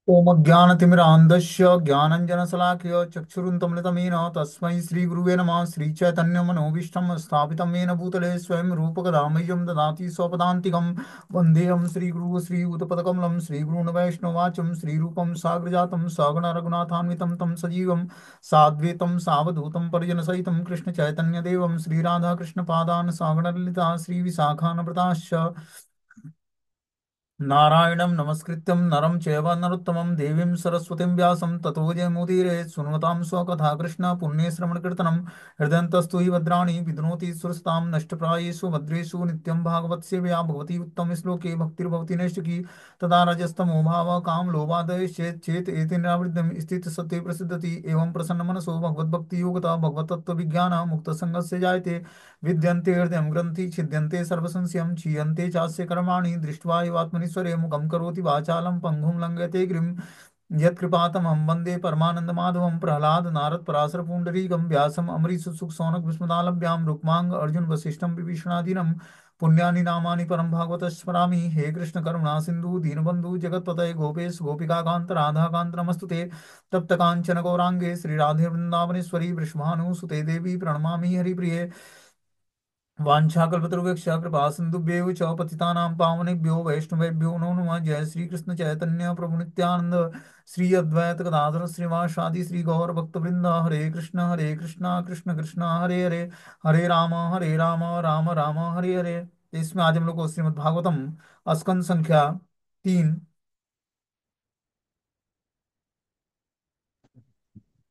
ओम ज्ञानतिमिरान्धस्य ज्ञानञ्जनशलाकया चक्षुरुन्मीलितं तस्मै श्रीगुरुवे नमः। श्रीचैतन्यमनोभीष्टं स्थापितं येन भूतले स्वयं रूपकदामह्यं ददाति स्वपदान्तिकं। वन्देऽहं श्रीगुरुः श्रीयुतपदकमलं श्रीगुरून् वैष्णवाचं श्रीरूपं साग्रजातं सगण रघुनाथान्वितं तं सजीवं साद्वैतं सावधूतं परिजनसहितं कृष्णचैतन्यदेवं श्रीराधाकृष्णपादान् सागणललिता श्रीविशाखान्विताश्च नारायणं नमस्कृत्यं नरं चैव नरोत्तमं देवीं सरस्वतीं व्यासं ततो जयमुदीरये। सुनतां स्वकथा कृष्ण पुण्यश्रवणकीर्तनं हृदयन्तस्तु हि भद्राणि विद्नोति सुरस्तां नष्टप्रायेषु भद्रेषु नित्यं भागवत सेवया भवति उत्तमश्लोके भक्तिर्भवति नैष्टिकी तदा रजस्तमो भावः कामलोभादयश्चेत् चेत् एते निरावृतं स्थितसत्त्वे प्रसिद्धति। एवं प्रसन्नमनसो भगवद्भक्तियोगतः भगवतत्त्वविज्ञानः मुक्तसङ्गस्य जायते। विद्यन्ते हृदयं ग्रन्थि छिद्यन्ते सर्वसंशयं क्षीयन्ते चास्य कर्माणि दृष्ट्वा एवात्मनीश्वरे मुखं करोति वाचालं पङ्गुं लङ्घयते गिरिं यत्कृपातमहं वन्दे परमानन्दमाधवं। प्रह्लाद नारद पराशर पुण्डरीकं व्यासम् अम्बरीष सुख सौनक विस्मदालभ्यां रुक्मांग अर्जुन वसिष्ठं विभीषणादीनं पुण्यानि नामानि परं भागवत स्मरामि। हे कृष्ण करुणा सिंधु दीनबंधु जगत्पतये गोपेश गोपिकाकांत राधाकांत नमस्तुते। तप्त कांचन गौरांगे श्री राधे वृंदावनेश्वरी वृषभानुसुते देवी प्रणमामि हरिप्रिये। वाञ्छाकल्पतरुभ्यश्च कृपा सिन्धुभ्येव च पतितानां पावनेभ्यो वैष्णवेभ्यो नमो नमः। जय श्री कृष्ण चैतन्य प्रभु नित्यानंद श्री अद्वैत गदाधर श्रीवासादि श्री गौर भक्तवृंद। हरे कृष्णा कृष्ण कृष्ण हरे हरे हरे राम राम राम हरे हरे। तो इसमें आज हम लोग को श्रीमद् भागवतम स्कंद संख्या 3,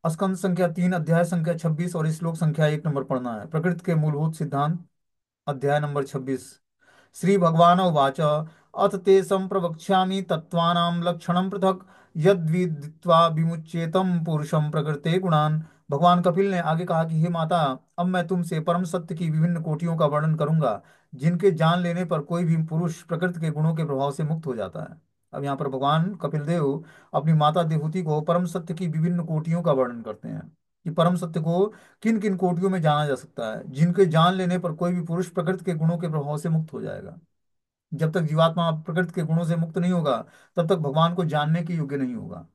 स्कंद संख्या 3 अध्याय संख्या 26 और श्लोक संख्या 1 नंबर पढ़ना है। प्रकृति के मूलभूत सिद्धांत, अध्याय नंबर 26। श्री भगवान उवाच अथ ते संप्रवक्ष्यामि तत्त्वानां लक्षणं पृथक् यद्विदित्वा विमुच्येतं पुरुषं प्रकृते गुणान्। भगवान कपिल ने आगे कहा कि हे माता, अब मैं तुमसे परम सत्य की विभिन्न कोटियों का वर्णन करूंगा जिनके जान लेने पर कोई भी पुरुष प्रकृति के गुणों के प्रभाव से मुक्त हो जाता है। अब यहाँ पर भगवान कपिल देव अपनी माता देवहूति को परम सत्य की विभिन्न कोटियों का वर्णन करते हैं कि परम सत्य को किन किन कोटियों में जाना जा सकता है जिनके जान लेने पर कोई भी पुरुष प्रकृति के गुणों के प्रभाव से मुक्त हो जाएगा। जब तक जीवात्मा प्रकृति के गुणों से मुक्त नहीं होगा तब तक भगवान को जानने के योग्य नहीं होगा।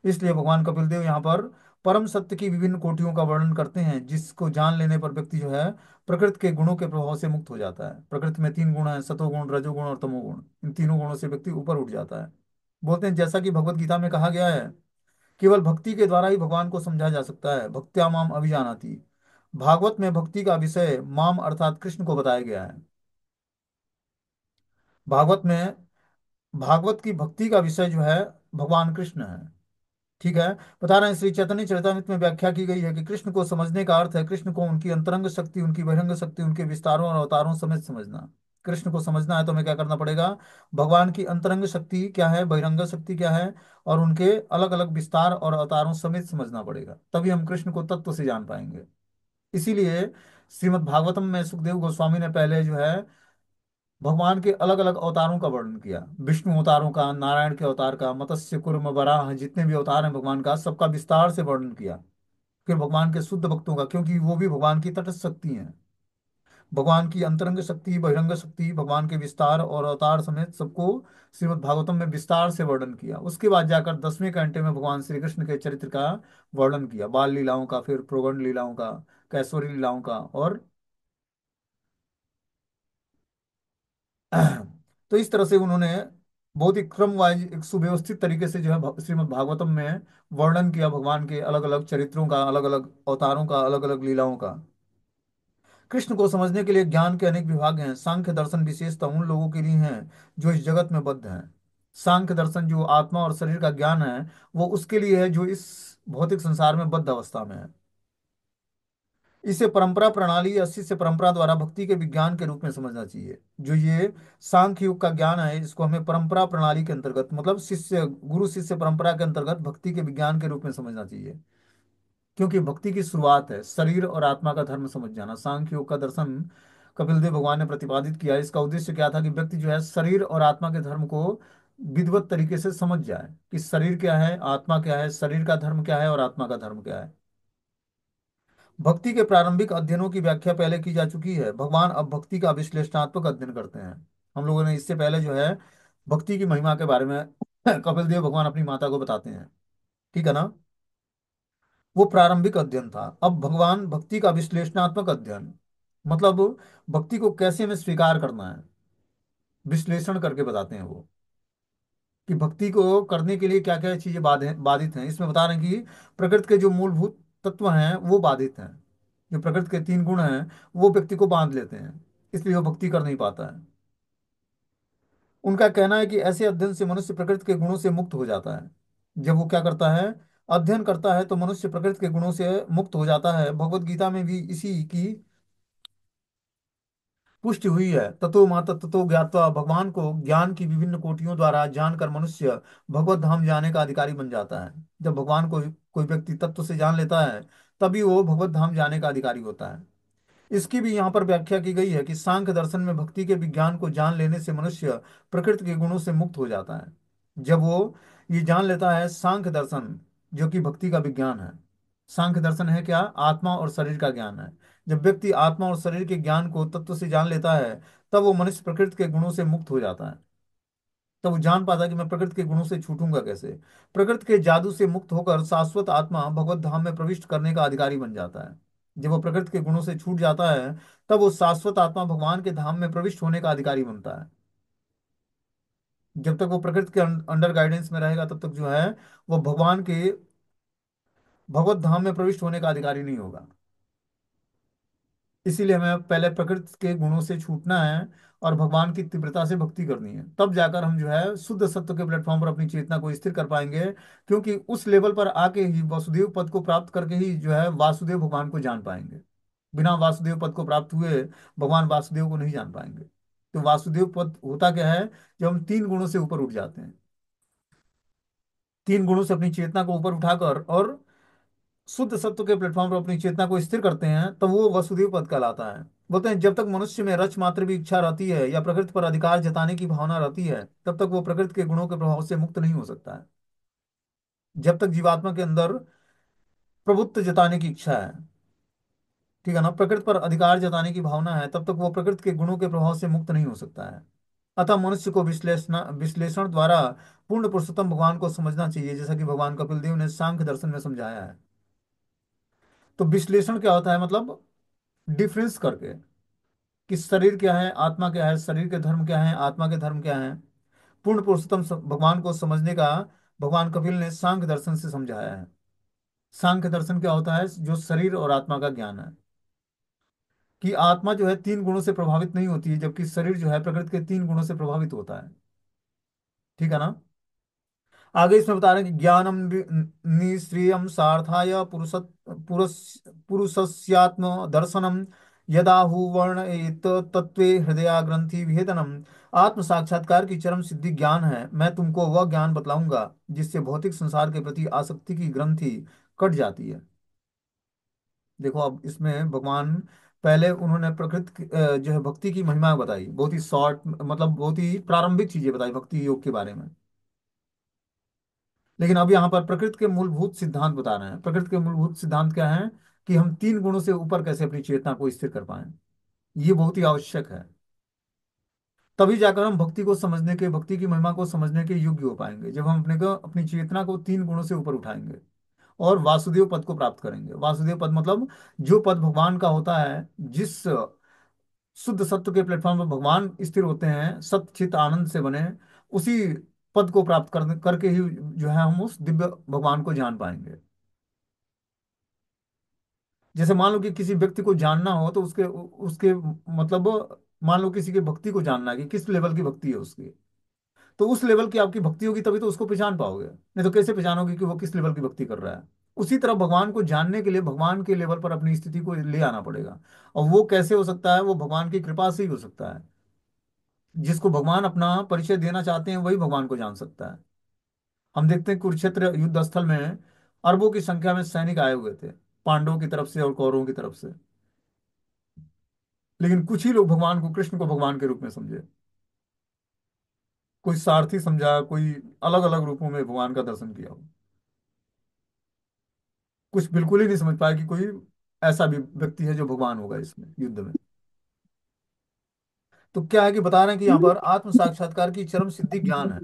इसलिए भगवान कपिल देव यहाँ पर परम सत्य की विभिन्न कोटियों का वर्णन करते हैं जिसको जान लेने पर व्यक्ति जो है प्रकृति के गुणों के प्रभाव से मुक्त हो जाता है। प्रकृति में 3 गुण है, सतोगुण रजोगुण और तमोगुण। इन तीनों गुणों से व्यक्ति ऊपर उठ जाता है। बोलते हैं जैसा कि भगवत गीता में कहा गया है, केवल भक्ति के द्वारा ही भगवान को समझा जा सकता है। भक्त्या माम अभिजानाति। भागवत में भक्ति का विषय माम अर्थात कृष्ण को बताया गया है। भागवत में भागवत की भक्ति का विषय जो है भगवान कृष्ण है। ठीक है। बता रहे हैं श्री चैतन्य चरितामृत में व्याख्या की गई है कि कृष्ण को समझने का अर्थ है कृष्ण को उनकी अंतरंग शक्ति, उनकी बहिरंग शक्ति, उनके विस्तारों और अवतारों समेत समझना। कृष्ण को समझना है तो हमें क्या करना पड़ेगा? भगवान की अंतरंग शक्ति क्या है, बहिरंग शक्ति क्या है, और उनके अलग अलग विस्तार और अवतारों समेत समझना पड़ेगा, तभी हम कृष्ण को तत्व से जान पाएंगे। इसीलिए श्रीमद् भागवतम में सुखदेव गोस्वामी ने पहले जो है भगवान के अलग अलग अवतारों का वर्णन किया। विष्णु अवतारों का, नारायण के अवतार का, मत्स्य कूर्म वराह, जितने भी अवतार हैं भगवान का सबका विस्तार से वर्णन किया। फिर भगवान के शुद्ध भक्तों का, क्योंकि वो भी भगवान की तटस्थ शक्ति हैं। भगवान की अंतरंग शक्ति, बहिरंग शक्ति, भगवान के विस्तार और अवतार समेत सबको श्रीमद् भागवतम में विस्तार से वर्णन किया। उसके बाद जाकर 10वें कंटे में भगवान श्री कृष्ण के चरित्र का वर्णन किया, बाल लीलाओं का, फिर प्रगण लीलाओं का, कैसोरी लीलाओं का। और तो इस तरह से उन्होंने बहुत ही क्रम वाइज एक सुव्यवस्थित तरीके से जो है श्रीमद् भागवतम में वर्णन किया भगवान के अलग अलग चरित्रों का, अलग अलग अवतारों का, अलग अलग लीलाओं का। कृष्ण को समझने के लिए ज्ञान के अनेक विभाग हैं। सांख्य दर्शन विशेषतः उन लोगों के लिए हैं जो इस जगत में बद्ध हैं। सांख्य दर्शन जो आत्मा और शरीर का ज्ञान है वो उसके लिए है जो इस भौतिक संसार में बद्ध अवस्था में है। इसे परंपरा प्रणाली या शिष्य परंपरा द्वारा भक्ति के विज्ञान के रूप में समझना चाहिए। जो ये सांख्य युग का ज्ञान है इसको हमें परंपरा प्रणाली के अंतर्गत, मतलब शिष्य गुरु शिष्य परंपरा के अंतर्गत भक्ति के विज्ञान के रूप में समझना चाहिए। क्योंकि भक्ति की शुरुआत है शरीर और आत्मा का धर्म समझ जाना। सांख्य योग का दर्शन कपिल देव भगवान ने प्रतिपादित किया। इसका उद्देश्य क्या था कि व्यक्ति जो है शरीर और आत्मा के धर्म को विधिवत तरीके से समझ जाए कि शरीर क्या है, आत्मा क्या है, शरीर का धर्म क्या है और आत्मा का धर्म क्या है। भक्ति के प्रारंभिक अध्ययनों की व्याख्या पहले की जा चुकी है। भगवान अब भक्ति का विश्लेषणात्मक अध्ययन करते हैं। हम लोगों ने इससे पहले जो है भक्ति की महिमा के बारे में कपिल देव भगवान अपनी माता को बताते हैं। ठीक है ना। वो प्रारंभिक अध्ययन था। अब भगवान भक्ति का विश्लेषणात्मक अध्ययन, मतलब भक्ति को कैसे हमें स्वीकार करना है, विश्लेषण करके बताते हैं वो, कि भक्ति को करने के लिए क्या क्या चीजें बाधित हैं। इसमें बता रहे हैं कि प्रकृति के जो मूलभूत तत्व हैं वो बाधित हैं। जो प्रकृति के तीन गुण हैं वो व्यक्ति को बांध लेते हैं, इसलिए वो भक्ति कर नहीं पाता है। उनका कहना है कि ऐसे अध्ययन से मनुष्य प्रकृति के गुणों से मुक्त हो जाता है। जब वो क्या करता है, अध्ययन करता है, तो मनुष्य प्रकृति के गुणों से मुक्त हो जाता है। भगवत गीता में भी इसी की पुष्टि हुई है। ततो माता ततो ज्ञात्वा, भगवान को ज्ञान की विभिन्न कोटियों द्वारा जानकर मनुष्य भगवत धाम जाने का अधिकारी बन जाता है। जब भगवान को कोई व्यक्ति तत्व से जान लेता है, तभी वो भगवत धाम जाने का अधिकारी होता है। इसकी भी यहाँ पर व्याख्या की गई है कि सांख्य दर्शन में भक्ति के विज्ञान को जान लेने से मनुष्य प्रकृति के गुणों से मुक्त हो जाता है। जब वो ये जान लेता है, सांख्य दर्शन जो कि भक्ति का विज्ञान है। सांख्य दर्शन है क्या, आत्मा और शरीर का ज्ञान है। जब व्यक्ति आत्मा और शरीर के ज्ञान को तत्व से जान लेता है, तब वो मनुष्य प्रकृति के गुणों से मुक्त हो जाता है। तब वो जान पाता है कि मैं प्रकृति के गुणों से छूटूंगा कैसे। प्रकृति के जादू से मुक्त होकर शाश्वत आत्मा भगवत धाम में प्रविष्ट करने का अधिकारी बन जाता है। जब वो प्रकृति के गुणों से छूट जाता है, तब वो शाश्वत आत्मा भगवान के धाम में प्रविष्ट होने का अधिकारी बनता है। जब तक वो प्रकृति के अंडर गाइडेंस में रहेगा, तब तक जो है वो भगवान के भगवत धाम में प्रविष्ट होने का अधिकारी नहीं होगा। इसीलिए हमें पहले प्रकृति के गुणों से छूटना है और भगवान की तीव्रता से भक्ति करनी है। तब जाकर हम जो है शुद्ध सत्व के प्लेटफॉर्म पर अपनी चेतना को स्थिर कर पाएंगे। क्योंकि उस लेवल पर आके ही वसुदेव पद को प्राप्त करके ही जो है वासुदेव भगवान को जान पाएंगे। बिना वासुदेव पद को प्राप्त हुए भगवान वासुदेव को नहीं जान पाएंगे। तो वासुदेव पद होता क्या है, जब हम तीन गुणों से ऊपर उठ जाते हैं, तीन गुणों से अपनी चेतना को ऊपर उठाकर और शुद्ध सत्व के प्लेटफॉर्म पर अपनी चेतना को स्थिर करते हैं, तब वो वसुदेव पद कहलाता है। बोलते हैं जब तक मनुष्य में रच मात्र भी इच्छा रहती है या प्रकृति पर अधिकार जताने की भावना रहती है, तब तक वो प्रकृति के गुणों के प्रभाव से मुक्त नहीं हो सकता है। जब तक जीवात्मा के अंदर प्रभुत्व जताने की इच्छा है, ठीक है ना, प्रकृति पर अधिकार जताने की भावना है, तब तक वो प्रकृति के गुणों के प्रभाव से मुक्त नहीं हो सकता है। अतः मनुष्य को विश्लेषण द्वारा पूर्ण पुरुषोत्तम भगवान को समझना चाहिए, जैसा कि भगवान कपिल देव ने सांख्य दर्शन में समझाया है। तो विश्लेषण क्या होता है, मतलब डिफरेंस करके, कि शरीर क्या है, आत्मा क्या है, शरीर के धर्म क्या है, आत्मा के धर्म क्या है। पूर्ण पुरुषोत्तम भगवान को समझने का भगवान कपिल ने सांख्य दर्शन से समझाया है। सांख्य दर्शन क्या होता है, जो शरीर और आत्मा का ज्ञान है, कि आत्मा जो है तीन गुणों से प्रभावित नहीं होती है, जबकि शरीर जो है प्रकृति के तीन गुणों से प्रभावित होता है। ठीक है ना। आगे इसमें बता रहे हैं कि ज्ञानम निश्रियम सार्थाय पुरुष पुरुषस्यात्म दर्शनम यदा वर्ण तत्वे हृदया ग्रंथि भेदनम। आत्म साक्षात्कार की चरम सिद्धि ज्ञान है। मैं तुमको वह ज्ञान बतलाऊंगा जिससे भौतिक संसार के प्रति आसक्ति की ग्रंथि कट जाती है। देखो अब इसमें भगवान पहले उन्होंने प्रकृति जो है भक्ति की महिमा बताई, बहुत ही शॉर्ट, मतलब बहुत ही प्रारंभिक चीजें बताई भक्ति योग के बारे में। लेकिन अब यहाँ पर प्रकृति के मूलभूत सिद्धांत बता रहे हैं। प्रकृति के मूलभूत सिद्धांत क्या हैं, कि हम तीन गुणों से ऊपर कैसे अपनी चेतना को स्थिर कर पाए। ये बहुत ही आवश्यक है। तभी जाकर हम भक्ति को समझने के, भक्ति की महिमा को समझने के योग्य हो पाएंगे, जब हम अपनी चेतना को तीन गुणों से ऊपर उठाएंगे और वासुदेव पद को प्राप्त करेंगे। वासुदेव पद मतलब जो पद भगवान का होता है, जिस शुद्ध सत्व के प्लेटफॉर्म पर भगवान स्थिर होते हैं, सत्य चित आनंद से बने, उसी पद को प्राप्त करके ही जो है हम उस दिव्य भगवान को जान पाएंगे। जैसे मान लो कि किसी व्यक्ति को जानना हो, तो उसके उसके मतलब मान लो किसी की भक्ति को जानना है कि किस लेवल की भक्ति है उसकी, तो उस लेवल की आपकी भक्ति होगी तभी तो उसको पहचान पाओगे, नहीं तो कैसे पहचानोगे कि वो किस लेवल की भक्ति कर रहा है। उसी तरह भगवान को जानने के लिए भगवान के लेवल पर अपनी स्थिति को ले आना पड़ेगा। और वो कैसे हो सकता है, वो भगवान की कृपा से ही हो सकता है। जिसको भगवान अपना परिचय देना चाहते हैं वही भगवान को जान सकता है। हम देखते हैं कुरुक्षेत्र युद्ध स्थल में अरबों की संख्या में सैनिक आए हुए थे, पांडवों की तरफ से और कौरवों की तरफ से। लेकिन कुछ ही लोग भगवान को, कृष्ण को भगवान के रूप में समझे। कोई सारथी समझा, कोई अलग अलग रूपों में भगवान का दर्शन किया हो। कुछ बिल्कुल ही नहीं समझ पाया कि कोई ऐसा भी व्यक्ति है जो भगवान होगा इसमें युद्ध में। तो क्या है कि बता रहे हैं कि यहाँ पर आत्म साक्षात्कार की चरम सिद्धि ज्ञान है।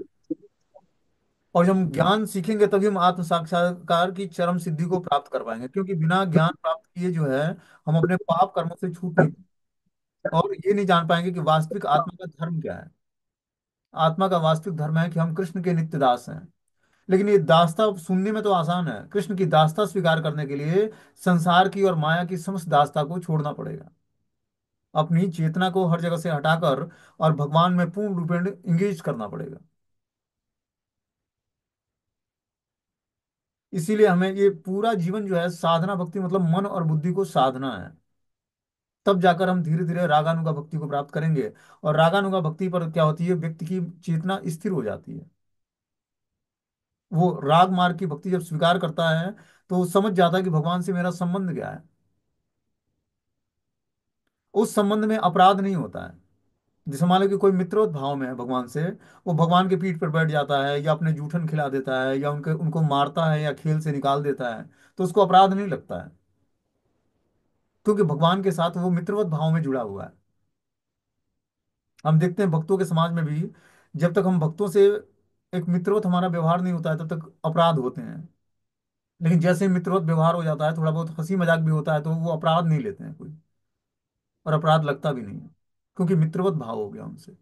और जब हम ज्ञान सीखेंगे तभी हम आत्म साक्षात्कार की चरम सिद्धि को प्राप्त कर पाएंगे, क्योंकि बिना ज्ञान प्राप्त किए जो है हम अपने पाप कर्मों से छूट नहीं, और ये नहीं जान पाएंगे कि वास्तविक आत्मा का धर्म क्या है। आत्मा का वास्तविक धर्म है कि हम कृष्ण के नित्य दास हैं। लेकिन ये दासता सुनने में तो आसान है, कृष्ण की दासता स्वीकार करने के लिए संसार की और माया की समस्त दासता को छोड़ना पड़ेगा, अपनी चेतना को हर जगह से हटाकर और भगवान में पूर्ण रूपेण इंगेज करना पड़ेगा। इसीलिए हमें ये पूरा जीवन जो है साधना भक्ति, मतलब मन और बुद्धि को साधना है। तब जाकर हम धीरे धीरे रागानुगा भक्ति को प्राप्त करेंगे। और रागानुगा भक्ति पर क्या होती है, व्यक्ति की चेतना स्थिर हो जाती है। वो राग मार्ग की भक्ति जब स्वीकार करता है तो वो समझ जाता है कि भगवान से मेरा संबंध क्या है। उस संबंध में अपराध नहीं होता है। जैसे मान लो कि कोई मित्रोत भाव में है भगवान से, वो भगवान के पीठ पर बैठ जाता है या अपने जूठन खिला देता है या उनके उनको मारता है या खेल से निकाल देता है, तो उसको अपराध नहीं लगता है, क्योंकि भगवान के साथ वो मित्रवत भाव में जुड़ा हुआ है। हम देखते हैं भक्तों के समाज में भी, जब तक हम भक्तों से एक मित्रवत हमारा व्यवहार नहीं होता है तब तक अपराध होते हैं। लेकिन जैसे ही मित्रवत व्यवहार हो जाता है, थोड़ा बहुत हंसी मजाक भी होता है, तो वो अपराध नहीं लेते हैं कोई, और अपराध लगता भी नहीं है, क्योंकि मित्रवत भाव हो गया उनसे।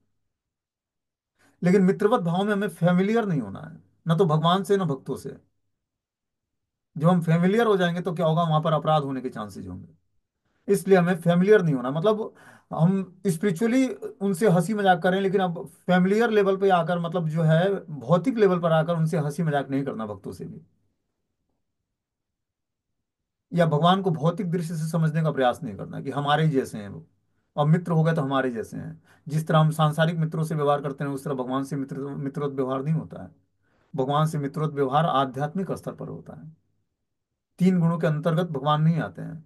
लेकिन मित्रवत भाव में हमें फेमिलियर नहीं होना है, न तो भगवान से न भक्तों से। जब हम फेमिलियर हो जाएंगे तो क्या होगा, वहां पर अपराध होने के चांसेस होंगे। इसलिए हमें फेमिलियर नहीं होना, मतलब हम स्पिरिचुअली उनसे हंसी मजाक करें, लेकिन अब फेमिलियर लेवल पे आकर, मतलब जो है भौतिक लेवल पर आकर उनसे हंसी मजाक नहीं करना भक्तों से भी, या भगवान को भौतिक दृष्टि से समझने का प्रयास नहीं करना कि हमारे ही जैसे हैं वो, और मित्र हो गए तो हमारे जैसे हैं। जिस तरह हम सांसारिक मित्रों से व्यवहार करते हैं उस तरह भगवान से मित्रवत व्यवहार नहीं होता है। भगवान से मित्रवत व्यवहार आध्यात्मिक स्तर पर होता है। तीन गुणों के अंतर्गत भगवान नहीं आते हैं।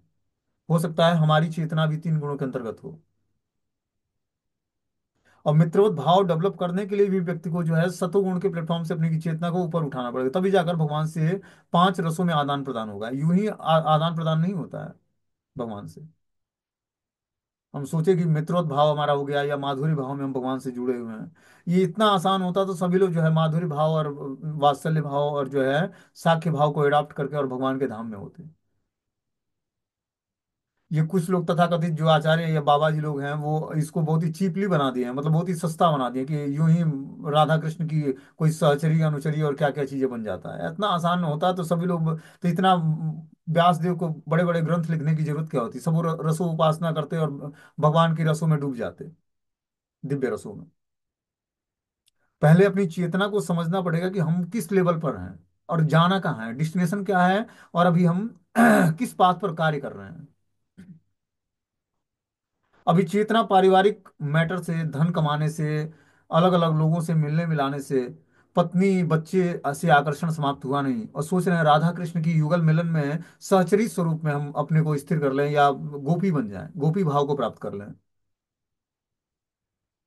हो सकता है हमारी चेतना भी तीन गुणों के अंतर्गत हो। और मित्रवत भाव डेवलप करने के लिए भी व्यक्ति को जो है सतोगुण के प्लेटफॉर्म से अपनी चेतना को ऊपर उठाना पड़ेगा, तभी जाकर भगवान से पांच रसों में आदान प्रदान होगा। यूं ही आदान प्रदान नहीं होता है भगवान से। हम सोचे कि मित्रवत भाव हमारा हो गया या माधुरी भाव में हम भगवान से जुड़े हुए हैं, ये इतना आसान होता तो सभी लोग जो है माधुरी भाव और वात्सल्य भाव और जो है साख्य भाव को एडॉप्ट करके और भगवान के धाम में होते। ये कुछ लोग तथाकथित जो आचार्य या बाबा जी लोग हैं वो इसको बहुत ही चीपली बना दिए हैं, मतलब बहुत ही सस्ता बना दिए कि यूं ही राधा कृष्ण की कोई सहचरी अनुचरी और क्या क्या चीजें बन जाता है। इतना आसान होता तो सभी लोग, तो इतना व्यास देव को बड़े बड़े ग्रंथ लिखने की जरूरत क्या होती, सब वो रसों उपासना करते और भगवान की रसों में डूब जाते, दिव्य रसों में। पहले अपनी चेतना को समझना पड़ेगा कि हम किस लेवल पर हैं और जाना कहाँ है, डेस्टिनेशन क्या है, और अभी हम किस पाथ पर कार्य कर रहे हैं। अभी चेतना पारिवारिक मैटर से, धन कमाने से, अलग अलग लोगों से मिलने मिलाने से, पत्नी बच्चे से आकर्षण समाप्त हुआ नहीं, और सोच रहे हैं राधा कृष्ण की युगल मिलन में सहचरी स्वरूप में हम अपने को स्थिर कर लें या गोपी बन जाएं, गोपी भाव को प्राप्त कर लें,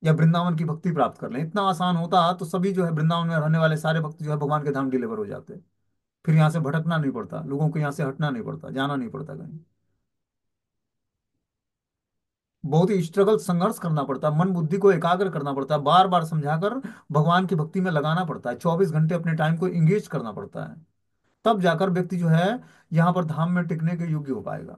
या वृंदावन की भक्ति प्राप्त कर लें। इतना आसान होता तो सभी जो है वृंदावन में रहने वाले सारे भक्त जो है भगवान के धाम डिलीवर हो जाते। फिर यहाँ से भटकना नहीं पड़ता, लोगों को यहाँ से हटना नहीं पड़ता, जाना नहीं पड़ता कहीं। बहुत ही स्ट्रगल, संघर्ष करना पड़ता है, मन बुद्धि को एकाग्र करना पड़ता है, बार बार समझाकर भगवान की भक्ति में लगाना पड़ता है, 24 घंटे अपने टाइम को इंगेज करना पड़ता है। तब जाकर व्यक्ति जो है यहाँ पर धाम में टिकने के योग्य हो पाएगा।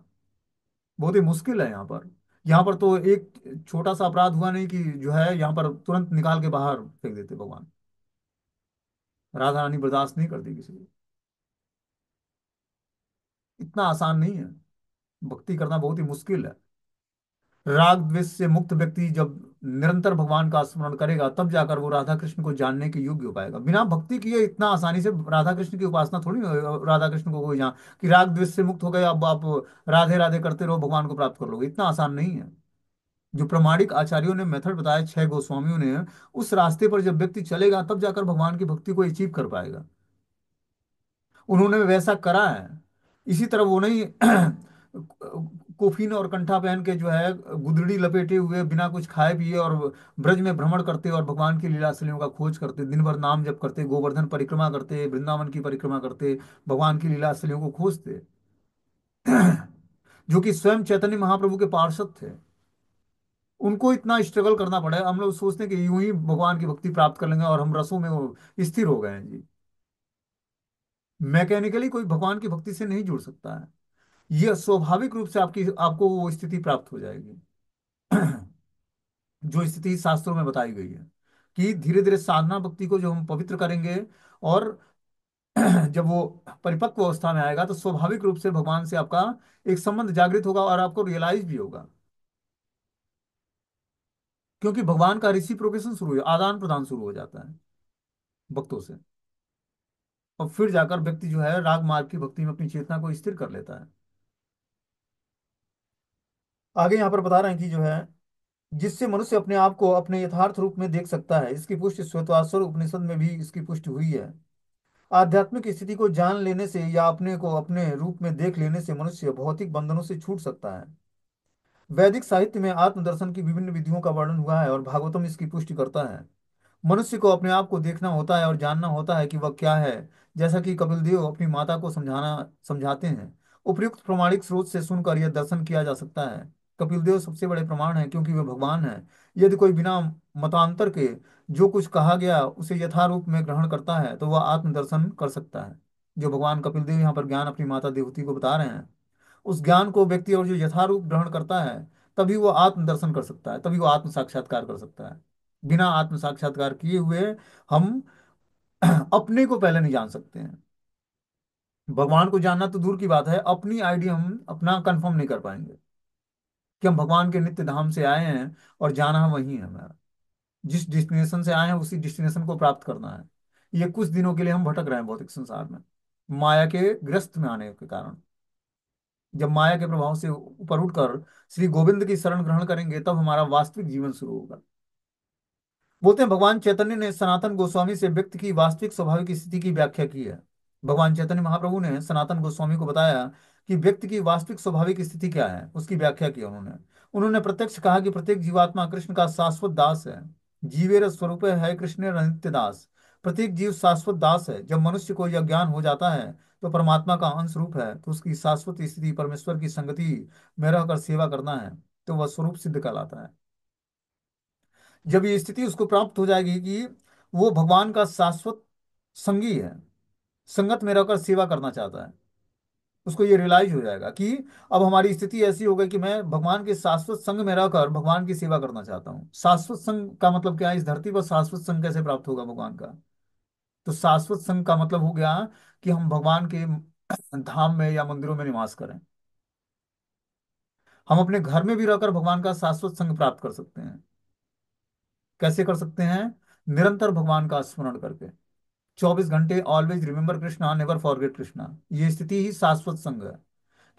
बहुत ही मुश्किल है यहाँ पर। यहाँ पर तो एक छोटा सा अपराध हुआ नहीं कि जो है यहाँ पर तुरंत निकाल के बाहर फेंक देते भगवान। राधा रानी बर्दाश्त नहीं करती किसी को। इतना आसान नहीं है, भक्ति करना बहुत ही मुश्किल है। राग द्वेष से मुक्त व्यक्ति जब निरंतर भगवान का स्मरण करेगा तब जाकर वो राधा कृष्ण को जानने के योग्य हो पाएगा। बिना भक्ति किए इतना आसानी से राधा कृष्ण की उपासना थोड़ी राधा कृष्ण को कोई जान कि राग द्वेष से मुक्त हो गए, अब आप राधे राधे करते रहो भगवान को प्राप्त कर लोगे, इतना आसान नहीं है। जो प्रमाणिक आचार्यों ने मेथड बताया, छह गोस्वामियों ने, उस रास्ते पर जब व्यक्ति चलेगा तब जाकर भगवान की भक्ति को अचीव कर पाएगा। उन्होंने वैसा करा है। इसी तरह वो नहीं कोफीन और कंठा पहन के जो है गुदड़ी लपेटे हुए बिना कुछ खाए पिए और ब्रज में भ्रमण करते और भगवान की लीलास्थलियों का खोज करते, दिन भर नाम जप करते, गोवर्धन परिक्रमा करते, वृंदावन की परिक्रमा करते, भगवान की लीलास्थलियों को खोजते, जो कि स्वयं चैतन्य महाप्रभु के पार्षद थे। उनको इतना स्ट्रगल करना पड़ा है। हम लोग सोचते हैं कि यूं ही भगवान की भक्ति प्राप्त कर लेंगे और हम रसों में वो स्थिर हो गए हैं जी। मैकेनिकली कोई भगवान की भक्ति से नहीं जुड़ सकता है। यह स्वाभाविक रूप से आपकी आपको वो स्थिति प्राप्त हो जाएगी जो स्थिति शास्त्रों में बताई गई है कि धीरे धीरे साधना भक्ति को जो हम पवित्र करेंगे, और जब वो परिपक्व अवस्था में आएगा तो स्वाभाविक रूप से भगवान से आपका एक संबंध जागृत होगा और आपको रियलाइज भी होगा। क्योंकि भगवान का रिसिप्रोकेशन शुरू हो, आदान प्रदान शुरू हो जाता है भक्तों से। और फिर जाकर व्यक्ति जो है राग मार्ग की भक्ति में अपनी चेतना को स्थिर कर लेता है। आगे यहाँ पर बता रहे हैं कि जो है जिससे मनुष्य अपने आप को अपने यथार्थ रूप में देख सकता है। इसकी पुष्टि श्वेताश्वर उपनिषद में भी इसकी पुष्टि हुई है। आध्यात्मिक स्थिति को जान लेने से या अपने को अपने रूप में देख लेने से मनुष्य भौतिक बंधनों से छूट सकता है। वैदिक साहित्य में आत्मदर्शन की विभिन्न विधियों का वर्णन हुआ है और भागवतम इसकी पुष्टि करता है। मनुष्य को अपने आप को देखना होता है और जानना होता है कि वह क्या है। जैसा कि कपिल देव अपनी माता को समझाते हैं। उपयुक्त प्रमाणिक स्रोत से सुनकर यह दर्शन किया जा सकता है। कपिल देव सबसे बड़े प्रमाण है क्योंकि वे भगवान हैं। यदि कोई बिना मतांतर के जो कुछ कहा गया उसे यथारूप में ग्रहण करता है तो वह आत्मदर्शन कर सकता है। जो भगवान कपिल देव यहाँ पर ज्ञान अपनी माता देवती को बता रहे हैं, उस ज्ञान को व्यक्ति और जो यथारूप ग्रहण करता है तभी वो आत्म दर्शन कर सकता है, तभी वो आत्म साक्षात्कार कर सकता है। बिना आत्म साक्षात्कार किए हुए हम अपने को पहले नहीं जान सकते हैं। भगवान को जानना तो दूर की बात है, अपनी आइडिया हम अपना कंफर्म नहीं कर पाएंगे कि हम भगवान के नित्य धाम से आए हैं और जाना वही है हमारा। जिस डेस्टिनेशन से आए हैं उसी डेस्टिनेशन को प्राप्त करना है। ये कुछ दिनों के लिए हम भटक रहे हैं भौतिक संसार में, माया के ग्रस्त में आने के कारण। जब माया के प्रभाव से ऊपर उठकर श्री गोविंद की शरण ग्रहण करेंगे तब हमारा वास्तविक जीवन शुरू होगा। बोलते हैं भगवान चैतन्य ने सनातन गोस्वामी से व्यक्ति की वास्तविक स्वाभाविक स्थिति की व्याख्या की है। भगवान चैतन्य महाप्रभु ने सनातन गोस्वामी को बताया कि व्यक्ति की वास्तविक स्वाभाविक स्थिति क्या है, उसकी व्याख्या की उन्होंने। उन्होंने प्रत्यक्ष कहा कि प्रत्येक जीवात्मा कृष्ण का शाश्वत दास है। जीवेर स्वरूप है कृष्ण नित्य दास। प्रत्येक जीव शाश्वत दास है। जब मनुष्य को यह ज्ञान हो जाता है तो परमात्मा का अंश रूप है, तो उसकी शाश्वत स्थिति परमेश्वर की संगति में रहकर सेवा करना है, तो वह स्वरूप सिद्ध कहलाता है। जब ये स्थिति उसको प्राप्त हो जाएगी कि वो भगवान का शाश्वत संगी है, संगत में रहकर सेवा करना चाहता है, उसको ये रियलाइज हो जाएगा कि अब हमारी स्थिति ऐसी हो गई कि मैं भगवान के शाश्वत संग में रहकर भगवान की सेवा करना चाहता हूँ। शाश्वत संग का मतलब क्या है? इस धरती पर शाश्वत संग कैसे प्राप्त होगा भगवान का? तो शाश्वत संग का मतलब हो गया कि हम भगवान के धाम में या मंदिरों में निवास करें। हम अपने घर में भी रहकर भगवान का शाश्वत संग प्राप्त कर सकते हैं। कैसे कर सकते हैं? निरंतर भगवान का स्मरण करके, 24 घंटे always remember Krishna, never forget Krishna. ये स्थिति ही शाश्वत संग है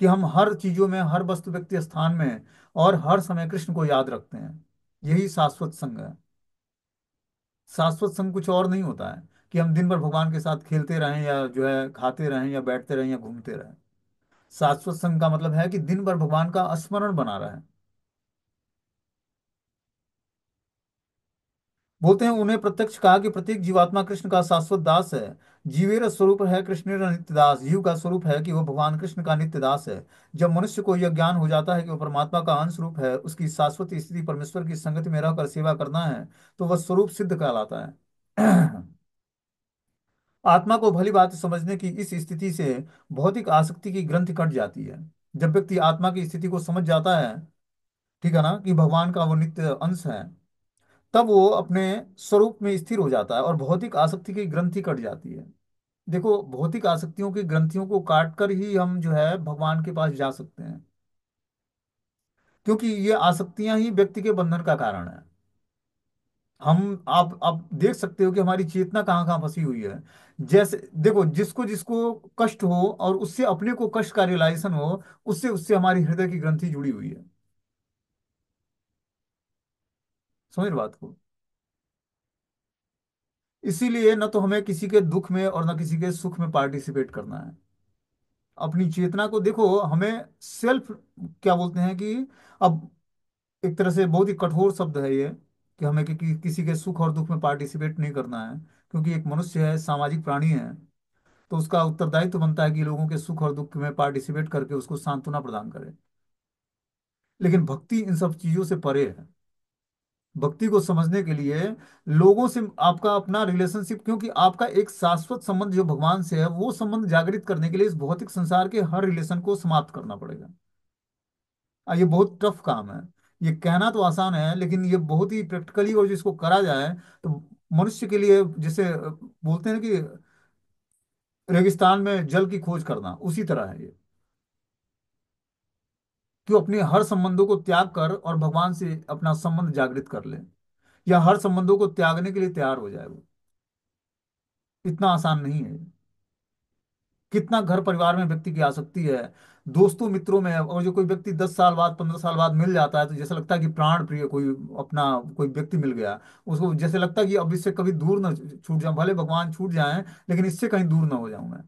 कि हम हर चीजों में, हर वस्तु व्यक्ति स्थान में और हर समय कृष्ण को याद रखते हैं। यही शाश्वत संग है। शाश्वत संग कुछ और नहीं होता है कि हम दिन भर भगवान के साथ खेलते रहें या जो है खाते रहें या बैठते रहें या घूमते रहें। शाश्वत संग का मतलब है कि दिन भर भगवान का स्मरण बना रहे। बोलते हैं उन्हें प्रत्यक्ष कहा कि प्रत्येक जीवात्मा कृष्ण का शाश्वत दास है। जीवेर स्वरूप है कृष्ण नित्य दास। जीव का स्वरूप है कि वह भगवान कृष्ण का नित्य दास है। जब मनुष्य को यह ज्ञान हो जाता है कि वह परमात्मा का अंश रूप है, उसकी शाश्वत स्थिति परमेश्वर की संगति में रहकर सेवा करना है, तो वह स्वरूप सिद्ध कहलाता है। आत्मा को भली बात समझने की इस स्थिति से भौतिक आसक्ति की ग्रंथि कट जाती है। जब व्यक्ति आत्मा की स्थिति को समझ जाता है, ठीक है ना, कि भगवान का वो नित्य अंश है, तब वो अपने स्वरूप में स्थिर हो जाता है और भौतिक आसक्ति की ग्रंथि कट जाती है। देखो, भौतिक आसक्तियों की ग्रंथियों को काट कर ही हम जो है भगवान के पास जा सकते हैं, क्योंकि ये आसक्तियां ही व्यक्ति के बंधन का कारण है। हम आप देख सकते हो कि हमारी चेतना कहाँ कहाँ फंसी हुई है। जैसे देखो, जिसको जिसको कष्ट हो और उससे अपने को कष्ट का रियलाइजेशन हो, उससे उससे हमारी हृदय की ग्रंथि जुड़ी हुई है। समझ रहे बात को? इसीलिए न तो हमें किसी के दुख में और न किसी के सुख में पार्टिसिपेट करना है। अपनी चेतना को देखो, हमें सेल्फ क्या बोलते हैं कि अब एक तरह से बहुत ही कठोर शब्द है ये कि हमें किसी के सुख और दुख में पार्टिसिपेट नहीं करना है, क्योंकि एक मनुष्य है, सामाजिक प्राणी है, तो उसका उत्तरदायित्व बनता है कि लोगों के सुख और दुख में पार्टिसिपेट करके उसको सांत्वना प्रदान करे। लेकिन भक्ति इन सब चीजों से परे है। भक्ति को समझने के लिए लोगों से आपका अपना रिलेशनशिप, क्योंकि आपका एक शाश्वत संबंध जो भगवान से है, वो संबंध जागृत करने के लिए इस भौतिक संसार के हर रिलेशन को समाप्त करना पड़ेगा। ये बहुत टफ काम है। ये कहना तो आसान है, लेकिन ये बहुत ही प्रैक्टिकली, और जिसको करा जाए तो मनुष्य के लिए, जैसे बोलते हैं कि रेगिस्तान में जल की खोज करना, उसी तरह है ये। कि वो अपने हर संबंधों को त्याग कर और भगवान से अपना संबंध जागृत कर ले, या हर संबंधों को त्यागने के लिए तैयार हो जाए वो। इतना आसान नहीं है। कितना घर परिवार में व्यक्ति की आसक्ति है, दोस्तों मित्रों में, और जो कोई व्यक्ति 10 साल बाद 15 साल बाद मिल जाता है तो जैसे लगता है कि प्राण प्रिय कोई अपना कोई व्यक्ति मिल गया। उसको जैसे लगता है कि अब इससे कभी दूर न छूट जाऊं, भले भगवान छूट जाएं, लेकिन इससे कहीं दूर ना हो जाऊं मैं।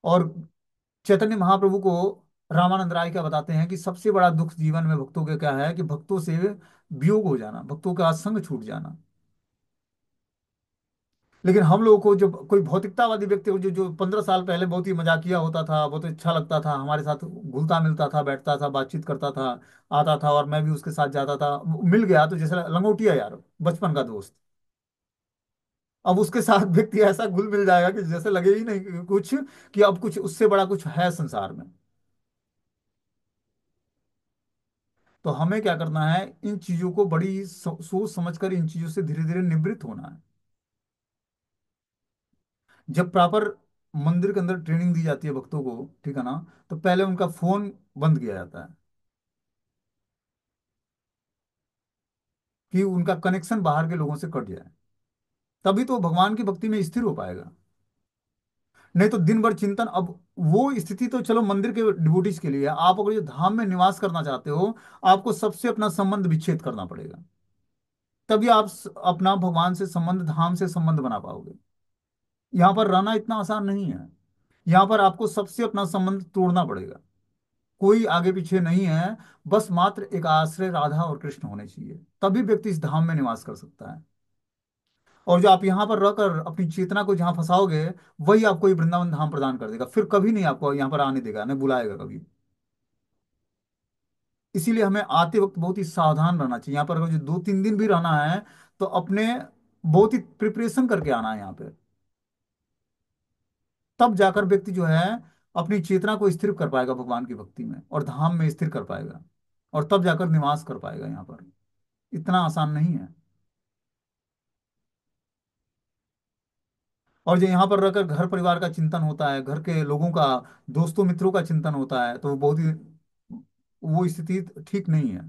और चैतन्य महाप्रभु को रामानंद राय क्या बताते हैं कि सबसे बड़ा दुख जीवन में भक्तों के क्या है, कि भक्तों से वियोग हो जाना, भक्तों का संग छूट जाना। लेकिन हम लोगों को, जो कोई भौतिकतावादी व्यक्ति हो, जो जो 15 साल पहले बहुत ही मजाकिया होता था, बहुत अच्छा लगता था, हमारे साथ घुलता मिलता था, बैठता था, बातचीत करता था, आता था, और मैं भी उसके साथ जाता था, मिल गया तो जैसे लंगोटिया यार, बचपन का दोस्त। अब उसके साथ व्यक्ति ऐसा घुल मिल जाएगा कि जैसे लगे ही नहीं कि कुछ, कि अब कुछ उससे बड़ा कुछ है संसार में। तो हमें क्या करना है, इन चीजों को बड़ी सोच समझकर इन चीजों से धीरे धीरे निवृत्त होना है। जब प्रॉपर मंदिर के अंदर ट्रेनिंग दी जाती है भक्तों को, ठीक है ना, तो पहले उनका फोन बंद किया जाता है, कि उनका कनेक्शन बाहर के लोगों से कट जाए। तभी तो भगवान की भक्ति में स्थिर हो पाएगा। नहीं तो दिन भर चिंतन, अब वो स्थिति तो चलो मंदिर के डिवोटीज के लिए है। आप अगर ये धाम में निवास करना चाहते हो, आपको सबसे अपना संबंध विच्छेद करना पड़ेगा। तभी आप अपना भगवान से संबंध, धाम से संबंध बना पाओगे। यहाँ पर रहना इतना आसान नहीं है। यहाँ पर आपको सबसे अपना संबंध तोड़ना पड़ेगा। कोई आगे पीछे नहीं है, बस मात्र एक आश्रय राधा और कृष्ण होने चाहिए, तभी व्यक्ति इस धाम में निवास कर सकता है। और जो आप यहाँ पर रहकर अपनी चेतना को जहाँ फंसाओगे, वही आपको ये वृंदावन धाम प्रदान कर देगा, फिर कभी नहीं आपको यहाँ पर आने देगा, नहीं बुलाएगा कभी। इसीलिए हमें आते वक्त बहुत ही सावधान रहना चाहिए। यहाँ पर अगर जो 2-3 दिन भी रहना है, तो अपने बहुत ही प्रिपरेशन करके आना है यहाँ पे। तब जाकर व्यक्ति जो है अपनी चेतना को स्थिर कर पाएगा भगवान की भक्ति में, और धाम में स्थिर कर पाएगा, और तब जाकर निवास कर पाएगा यहाँ पर। इतना आसान नहीं है। और जो यहाँ पर रहकर घर परिवार का चिंतन होता है, घर के लोगों का, दोस्तों मित्रों का चिंतन होता है, तो वो बहुत ही, वो स्थिति ठीक नहीं है।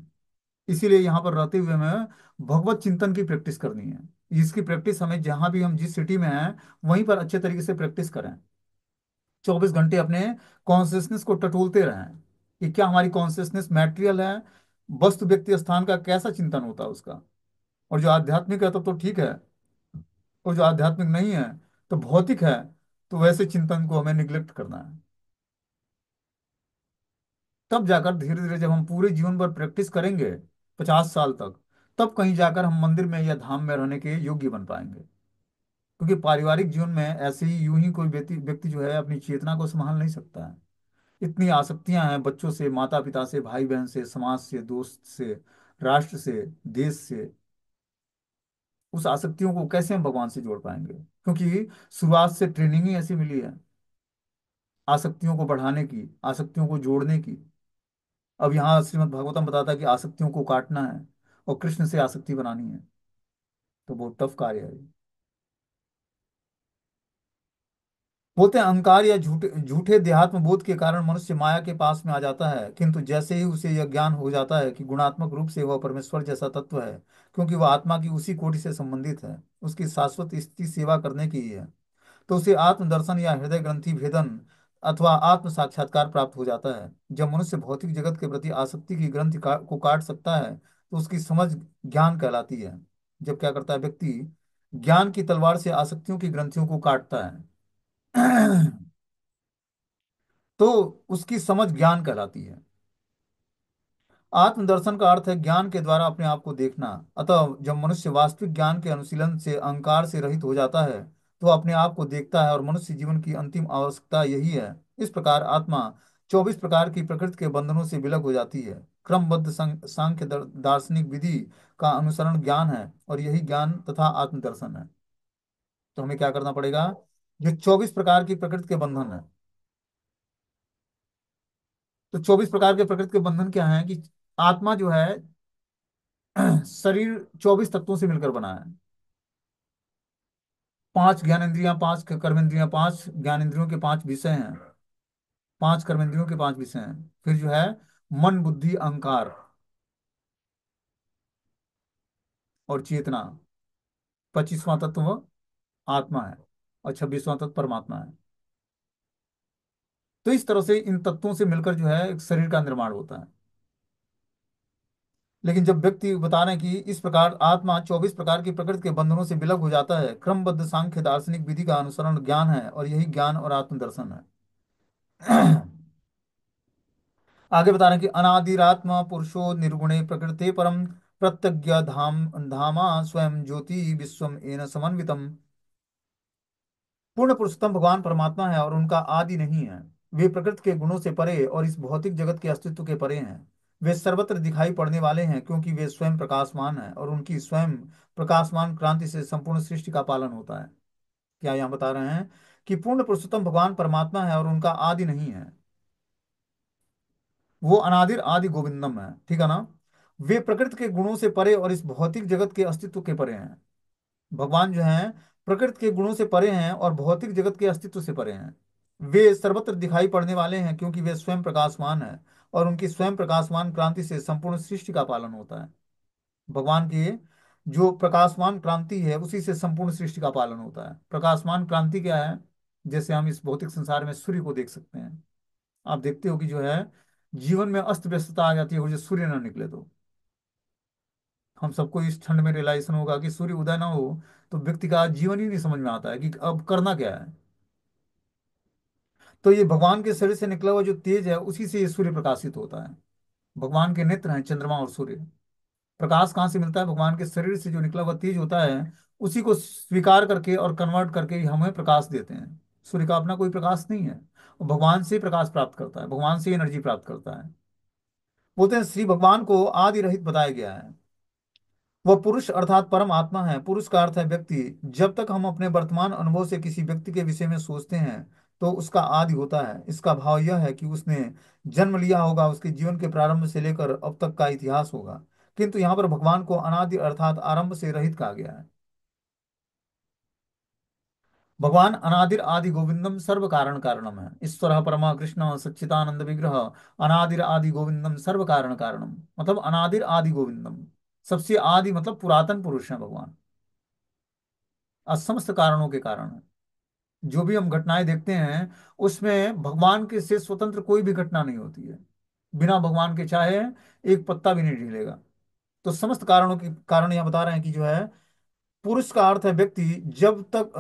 इसीलिए यहाँ पर रहते हुए हमें भगवत चिंतन की प्रैक्टिस करनी है। इसकी प्रैक्टिस हमें जहाँ भी हम जिस सिटी में हैं, वहीं पर अच्छे तरीके से प्रैक्टिस करें। 24 घंटे अपने कॉन्शियसनेस को टटोलते रहें, कि क्या हमारी कॉन्शियसनेस मैटेरियल है, वस्तु व्यक्ति स्थान का कैसा चिंतन होता है उसका। और जो आध्यात्मिक है तब तो ठीक है, और जो आध्यात्मिक नहीं है, तो भौतिक है, तो वैसे चिंतन को हमें निग्लेक्ट करना है। तब जाकर धीरे धीरे जब हम पूरे जीवन भर प्रैक्टिस करेंगे, 50 साल तक, तब कहीं जाकर हम मंदिर में या धाम में रहने के योग्य बन पाएंगे। क्योंकि पारिवारिक जीवन में ऐसे ही यूं ही कोई व्यक्ति व्यक्ति जो है अपनी चेतना को संभाल नहीं सकता है। इतनी आसक्तियां हैं, बच्चों से, माता पिता से, भाई बहन से, समाज से, दोस्त से, राष्ट्र से, देश से। उस आसक्तियों को कैसे हम भगवान से जोड़ पाएंगे, क्योंकि शुरुआत से ट्रेनिंग ही ऐसी मिली है, आसक्तियों को बढ़ाने की, आसक्तियों को जोड़ने की। अब यहाँ श्रीमद् भागवतम बताता है कि आसक्तियों को काटना है और कृष्ण से आसक्ति बनानी है। तो बहुत टफ कार्य है ये। बोलते हैं अहंकार या झूठे झूठे देहात्म बोध के कारण मनुष्य माया के पास में आ जाता है, किंतु जैसे ही उसे यह ज्ञान हो जाता है कि गुणात्मक रूप से वह परमेश्वर जैसा तत्व है, क्योंकि वह आत्मा की उसी कोटि से संबंधित है, उसकी शाश्वत स्थिति सेवा करने की ही है, तो उसे आत्मदर्शन या हृदय ग्रंथि भेदन अथवा आत्म साक्षात्कार प्राप्त हो जाता है। जब मनुष्य भौतिक जगत के प्रति आसक्ति की ग्रंथि को काट सकता है, तो उसकी समझ ज्ञान कहलाती है। जब क्या करता है व्यक्ति, ज्ञान की तलवार से आसक्तियों की ग्रंथियों को काटता है, तो उसकी समझ ज्ञान कहलाती है। आत्मदर्शन का अर्थ है ज्ञान के द्वारा अपने आप को देखना। अतः जब मनुष्य वास्तविक ज्ञान के अनुशीलन से अहंकार से रहित हो जाता है, तो अपने आप को देखता है, और मनुष्य जीवन की अंतिम आवश्यकता यही है। इस प्रकार आत्मा 24 प्रकार की प्रकृति के बंधनों से विलग हो जाती है। क्रमबद्ध सांख्य दार्शनिक विधि का अनुसरण ज्ञान है और यही ज्ञान तथा आत्मदर्शन है। तो हमें क्या करना पड़ेगा? जो 24 प्रकार की प्रकृति के बंधन है, तो 24 प्रकार के प्रकृति के बंधन क्या है कि आत्मा जो है शरीर 24 तत्वों से मिलकर बना है। पांच ज्ञानेंद्रियां, पांच कर्मेंद्रियां, पांच ज्ञानेंद्रियों के पांच विषय हैं, पांच कर्मेंद्रियों के पांच विषय हैं। फिर जो है मन, बुद्धि, अहंकार और चेतना। 25वां तत्व आत्मा है और 26वां तत्व परमात्मा है। तो इस तरह से इन तत्वों से मिलकर जो है एक शरीर का निर्माण होता है। लेकिन जब व्यक्ति बता रहे हैं कि इस प्रकार आत्मा 24 प्रकार की प्रकृति के बंधनों से विलग हो जाता है, क्रमबद्ध सांख्य दार्शनिक विधि का अनुसरण ज्ञान है और यही ज्ञान और आत्मदर्शन है। आगे बता रहे हैं कि अनादिरात्मा पुरुषो निर्गुणे प्रकृति परम प्रत्यज्ञ धाम धामा स्वयं ज्योति विश्वम एन समन्वितम। पूर्ण पुरुषोत्तम भगवान परमात्मा है और उनका आदि नहीं है। वे प्रकृति के गुणों से परे और इस भौतिक जगत के अस्तित्व के परे हैं। वे सर्वत्र दिखाई पड़ने वाले हैं क्योंकि वे स्वयं प्रकाशमान हैं और उनकी स्वयं प्रकाशमान क्रांति से संपूर्ण सृष्टि का पालन होता है। क्या यहाँ बता रहे हैं कि पूर्ण पुरुषोत्तम भगवान परमात्मा है और उनका आदि नहीं है। वो अनादिर आदि गोविंदम है, ठीक है ना। वे प्रकृति के गुणों से परे और इस भौतिक जगत के अस्तित्व के परे हैं। भगवान जो हैं प्रकृति के गुणों से परे हैं और भौतिक जगत के अस्तित्व से परे हैं। वे सर्वत्र दिखाई पड़ने वाले हैं क्योंकि वे स्वयं प्रकाशमान हैं और उनकी स्वयं प्रकाशमान क्रांति से संपूर्ण सृष्टि का पालन होता है। भगवान की जो प्रकाशमान क्रांति है उसी से संपूर्ण सृष्टि का पालन होता है। प्रकाशमान क्रांति क्या है? जैसे हम इस भौतिक संसार में सूर्य को देख सकते हैं। आप देखते हो कि जो है जीवन में अस्त व्यस्तता आ जाती है और जो सूर्य ना निकले हम सबको इस ठंड में रियलाइजेशन होगा कि सूर्य उदय ना हो तो व्यक्ति का जीवन ही नहीं समझ में आता है कि अब करना क्या है। तो ये भगवान के शरीर से निकला हुआ जो तेज है उसी से ये सूर्य प्रकाशित होता है। भगवान के नेत्र हैं चंद्रमा और सूर्य। प्रकाश कहाँ से मिलता है? भगवान के शरीर से जो निकला हुआ तेज होता है उसी को स्वीकार करके और कन्वर्ट करके ही हमें प्रकाश देते हैं। सूर्य का अपना कोई प्रकाश नहीं है, वो भगवान से ही प्रकाश प्राप्त करता है, भगवान से एनर्जी प्राप्त करता है। बोलते हैं श्री भगवान को आदि रहित बताया गया है। वह पुरुष अर्थात परम आत्मा है। पुरुष का अर्थ है व्यक्ति। जब तक हम अपने वर्तमान अनुभव से किसी व्यक्ति के विषय में सोचते हैं तो उसका आदि होता है। इसका भाव यह है कि उसने जन्म लिया होगा, उसके जीवन के प्रारंभ से लेकर अब तक का इतिहास होगा। किंतु यहाँ पर भगवान को अनादि अर्थात आरंभ से रहित कहा गया है। भगवान अनादिर आदि गोविंदम सर्व कारण कारणम है। ईश्वर परमा कृष्ण सच्चिदानंद विग्रह अनादिर आदि गोविंदम सर्व कारण कारणम। मतलब अनादिर आदि गोविंदम, सबसे आदि मतलब पुरातन पुरुष है भगवान, असमस्त कारणों के कारण है। जो भी हम घटनाएं देखते हैं उसमें भगवान के से स्वतंत्र कोई भी घटना नहीं होती है। बिना भगवान के चाहे एक पत्ता भी नहीं ढिलेगा। तो समस्त कारणों के कारण यह बता रहे हैं कि जो है पुरुष का अर्थ है व्यक्ति।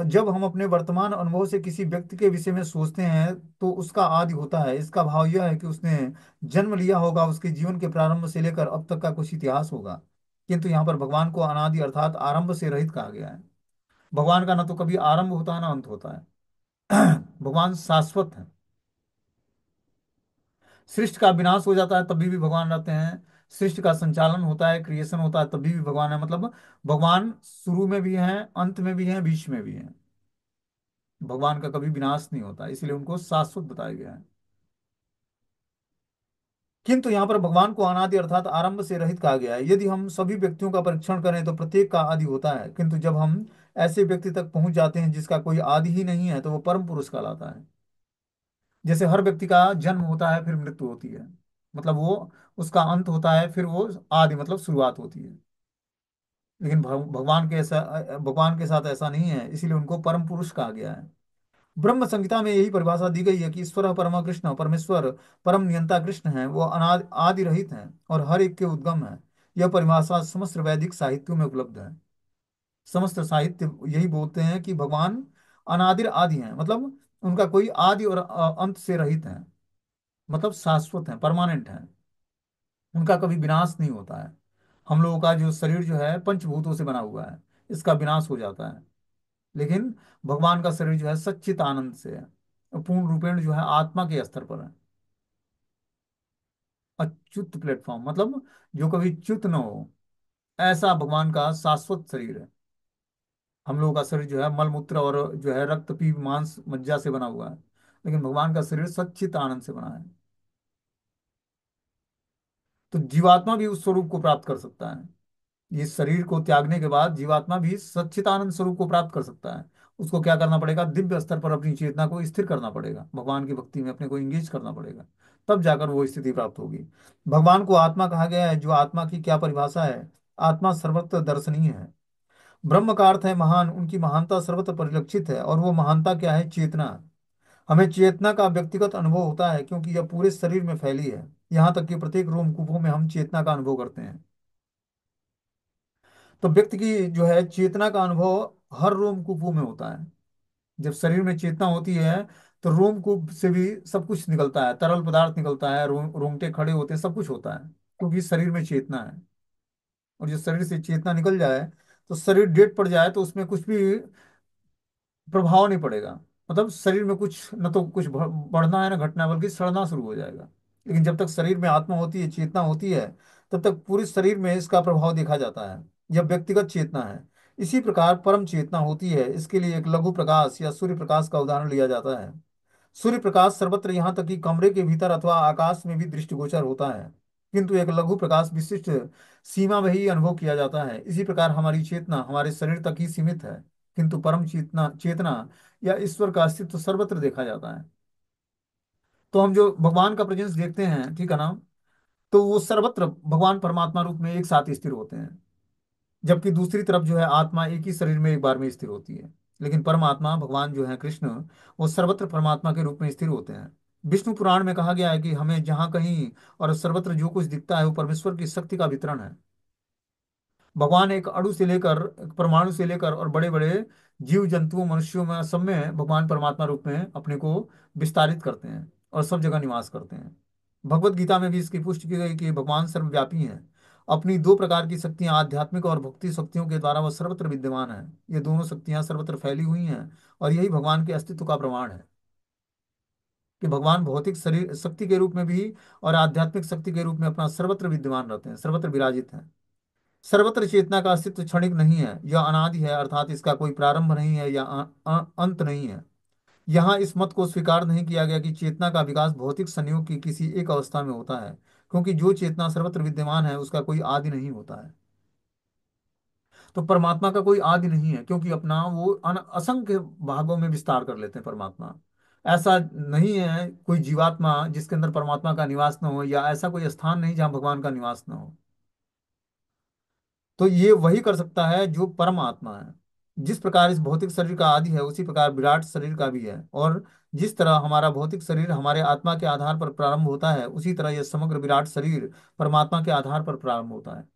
जब हम अपने वर्तमान अनुभव से किसी व्यक्ति के विषय में सोचते हैं तो उसका आदि होता है। इसका भाव यह है कि उसने जन्म लिया होगा, उसके जीवन के प्रारंभ से लेकर अब तक का कुछ इतिहास होगा। किंतु यहाँ पर भगवान को अनादि अर्थात आरंभ से रहित कहा गया है। भगवान का ना तो कभी आरंभ होता है ना अंत होता है। भगवान शाश्वत है। सृष्टि का विनाश हो जाता है तभी भी भगवान रहते हैं। सृष्टि का संचालन होता है, क्रिएशन होता है तभी भी भगवान है। मतलब भगवान शुरू में भी हैं, अंत में भी हैं, बीच में भी हैं। भगवान का कभी विनाश नहीं होता, इसलिए उनको शाश्वत बताया गया है। किंतु यहाँ पर भगवान को अनादि अर्थात आरंभ से रहित कहा गया है। यदि हम सभी व्यक्तियों का परीक्षण करें तो प्रत्येक का आदि होता है, किंतु जब हम ऐसे व्यक्ति तक पहुंच जाते हैं जिसका कोई आदि ही नहीं है तो वो परम पुरुष कहलाता है। जैसे हर व्यक्ति का जन्म होता है फिर मृत्यु होती है, मतलब वो उसका अंत होता है, फिर वो आदि मतलब शुरुआत होती है। लेकिन भगवान के साथ ऐसा नहीं है, इसीलिए उनको परम पुरुष कहा गया है। ब्रह्म संहिता में यही परिभाषा दी गई है कि ईश्वर परम कृष्ण, परमेश्वर परम नियंता कृष्ण है, वो अनादि आदि रहित हैं और हर एक के उद्गम है। यह परिभाषा समस्त वैदिक साहित्यों में उपलब्ध है। समस्त साहित्य यही बोलते हैं कि भगवान अनादिर आदि हैं, मतलब उनका कोई आदि और अंत से रहित है, मतलब शाश्वत है, परमानेंट है। उनका कभी विनाश नहीं होता है। हम लोगों का जो शरीर जो है पंचभूतों से बना हुआ है, इसका विनाश हो जाता है। लेकिन भगवान का शरीर जो है सच्चित आनंद से है, पूर्ण रूपेण जो है आत्मा के स्तर पर है। अच्युत प्लेटफॉर्म मतलब जो कभी च्युत न हो, ऐसा भगवान का शाश्वत शरीर है। हम लोगों का शरीर जो है मलमूत्र और जो है रक्त पीप मांस मज्जा से बना हुआ है, लेकिन भगवान का शरीर सच्चित आनंद से बना है। तो जीवात्मा भी उस स्वरूप को प्राप्त कर सकता है। इस शरीर को त्यागने के बाद जीवात्मा भी सच्चिदानंद स्वरूप को प्राप्त कर सकता है। उसको क्या करना पड़ेगा? दिव्य स्तर पर अपनी चेतना को स्थिर करना पड़ेगा, भगवान की भक्ति में अपने को इंगेज करना पड़ेगा, तब जाकर वो स्थिति प्राप्त होगी। भगवान को आत्मा कहा गया है। जो आत्मा की क्या परिभाषा है? आत्मा सर्वत्र दर्शनीय है। ब्रह्म का अर्थ है महान, उनकी महानता सर्वत्र परिलक्षित है, और वो महानता क्या है? चेतना। हमें चेतना का व्यक्तिगत अनुभव होता है क्योंकि यह पूरे शरीर में फैली है। यहाँ तक कि प्रत्येक रोमकूपों में हम चेतना का अनुभव करते हैं। तो व्यक्ति की जो है चेतना का अनुभव हर रोमकूपों में होता है। जब शरीर में चेतना होती है तो रोमकूप से भी सब कुछ निकलता है, तरल पदार्थ निकलता है, रोंगटे खड़े होते हैं, सब कुछ होता है क्योंकि शरीर में चेतना है। और जो शरीर से चेतना निकल जाए, तो शरीर डेड पड़ जाए तो उसमें कुछ भी प्रभाव नहीं पड़ेगा। मतलब शरीर में कुछ न तो कुछ बढ़ना है ना घटना है, बल्कि सड़ना शुरू हो जाएगा। लेकिन जब तक शरीर में आत्मा होती है, चेतना होती है, तब तक पूरे शरीर में इसका प्रभाव देखा जाता है। यह व्यक्तिगत चेतना है। इसी प्रकार परम चेतना होती है। इसके लिए एक लघु प्रकाश या सूर्य प्रकाश का उदाहरण लिया जाता है। सूर्य प्रकाश सर्वत्र, यहाँ तक कि कमरे के भीतर अथवा आकाश में भी दृष्टिगोचर होता है, किंतु एक लघु प्रकाश विशिष्ट सीमा में ही अनुभव किया जाता है। इसी प्रकार हमारी चेतना हमारे शरीर तक ही सीमित है, किंतु परम चेतना चेतना या ईश्वर का अस्तित्व सर्वत्र देखा जाता है। तो हम जो भगवान का प्रेजेंस देखते हैं, ठीक है ना, तो वो सर्वत्र भगवान परमात्मा रूप में एक साथ स्थिर होते हैं। जबकि दूसरी तरफ जो है आत्मा एक ही शरीर में एक बार में स्थिर होती है। लेकिन परमात्मा भगवान जो है कृष्ण, वो सर्वत्र परमात्मा के रूप में स्थिर होते हैं। विष्णु पुराण में कहा गया है कि हमें जहाँ कहीं और सर्वत्र जो कुछ दिखता है वो परमेश्वर की शक्ति का वितरण है। भगवान एक अणु से लेकर, एक परमाणु से लेकर और बड़े बड़े जीव जंतुओं मनुष्यों में सब में भगवान परमात्मा रूप में अपने को विस्तारित करते हैं और सब जगह निवास करते हैं। भगवत गीता में भी इसकी पुष्टि की गई कि भगवान सर्वव्यापी हैं। अपनी दो प्रकार की शक्तियां, आध्यात्मिक और भक्ति शक्तियों के द्वारा वह सर्वत्र विद्यमान है। ये दोनों शक्तियां सर्वत्र फैली हुई हैं, और यही भगवान के अस्तित्व का प्रमाण है कि भगवान भौतिक शरीर शक्ति के रूप में भी और आध्यात्मिक शक्ति के रूप में अपना सर्वत्र विद्यमान रहते हैं, सर्वत्र विराजित हैं। सर्वत्र चेतना का अस्तित्व क्षणिक नहीं है, यह अनादि है, अर्थात इसका कोई प्रारंभ नहीं है या अंत नहीं है। यहाँ इस मत को स्वीकार नहीं किया गया कि चेतना का विकास भौतिक संयोग की किसी एक अवस्था में होता है, क्योंकि जो चेतना सर्वत्र विद्यमान है उसका कोई आदि नहीं होता है। तो परमात्मा का कोई आदि नहीं है, क्योंकि अपना वो असंख्य भागों में विस्तार कर लेते हैं परमात्मा। ऐसा नहीं है कोई जीवात्मा जिसके अंदर परमात्मा का निवास न हो, या ऐसा कोई स्थान नहीं जहाँ भगवान का निवास न हो। तो ये वही कर सकता है जो परम आत्मा है। जिस प्रकार इस भौतिक शरीर का आदि है, उसी प्रकार विराट शरीर का भी है। और जिस तरह हमारा भौतिक शरीर हमारे आत्मा के आधार पर प्रारंभ होता है, उसी तरह यह समग्र विराट शरीर परमात्मा के आधार पर प्रारंभ होता है।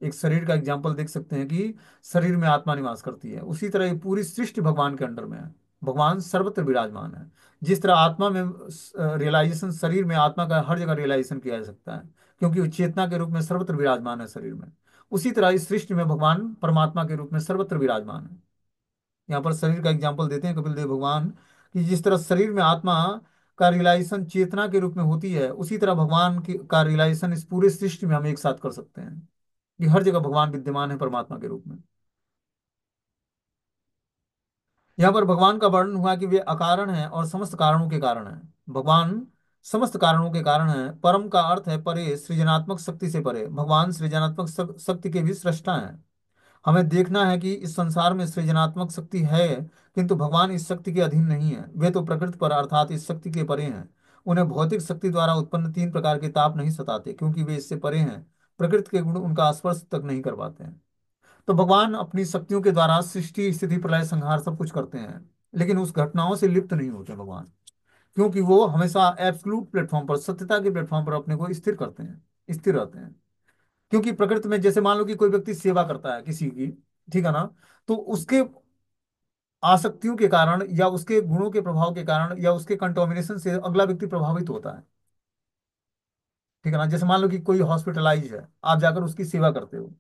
एक शरीर का एग्जाम्पल देख सकते हैं कि शरीर में आत्मा निवास करती है, उसी तरह ये पूरी सृष्टि भगवान के अंडर में है। भगवान सर्वत्र विराजमान है। जिस तरह आत्मा में रियलाइजेशन, शरीर में आत्मा का हर जगह रियलाइजेशन किया जा सकता है, क्योंकि वो चेतना के रूप में सर्वत्र विराजमान है शरीर में। उसी तरह इस सृष्टि में भगवान परमात्मा के रूप में सर्वत्र विराजमान है। यहाँ पर शरीर का एग्जाम्पल देते हैं कपिल देव भगवान, कि जिस तरह शरीर में आत्मा का रियलाइजेशन चेतना के रूप में होती है, उसी तरह भगवान की का रियलाइजेशन इस पूरे सृष्टि में हम एक साथ कर सकते हैं, कि हर जगह भगवान विद्यमान है परमात्मा के रूप में। यहाँ पर भगवान का वर्णन हुआ कि वे अकारण हैं और समस्त कारणों के कारण हैं। भगवान समस्त कारणों के कारण हैं। परम का अर्थ है परे, सृजनात्मक शक्ति से परे। भगवान सृजनात्मक शक्ति के भी सृष्टा हैं। हमें देखना है कि इस संसार में सृजनात्मक शक्ति है, किंतु भगवान इस शक्ति के अधीन नहीं है। वे तो प्रकृति पर अर्थात इस शक्ति के परे हैं। उन्हें भौतिक शक्ति द्वारा उत्पन्न तीन प्रकार के ताप नहीं सताते, क्योंकि वे इससे परे हैं। प्रकृति के गुण उनका स्पर्श तक नहीं कर पाते हैं। तो भगवान अपनी शक्तियों के द्वारा सृष्टि स्थिति प्रलय संहार सब कुछ करते हैं, लेकिन उस घटनाओं से लिप्त नहीं होते भगवान, क्योंकि वो हमेशा एब्सोल्यूट प्लेटफॉर्म पर, सत्यता के प्लेटफॉर्म पर अपने को स्थिर करते हैं, स्थिर रहते हैं। क्योंकि प्रकृति में जैसे मान लो कि कोई व्यक्ति सेवा करता है किसी की, ठीक है ना, तो उसके आसक्तियों के कारण या उसके गुणों के प्रभाव के कारण या उसके कंटोमिनेशन से अगला व्यक्ति प्रभावित होता है। ठीक है ना, जैसे मान लो कि कोई हॉस्पिटलाइज है, आप जाकर उसकी सेवा करते हो,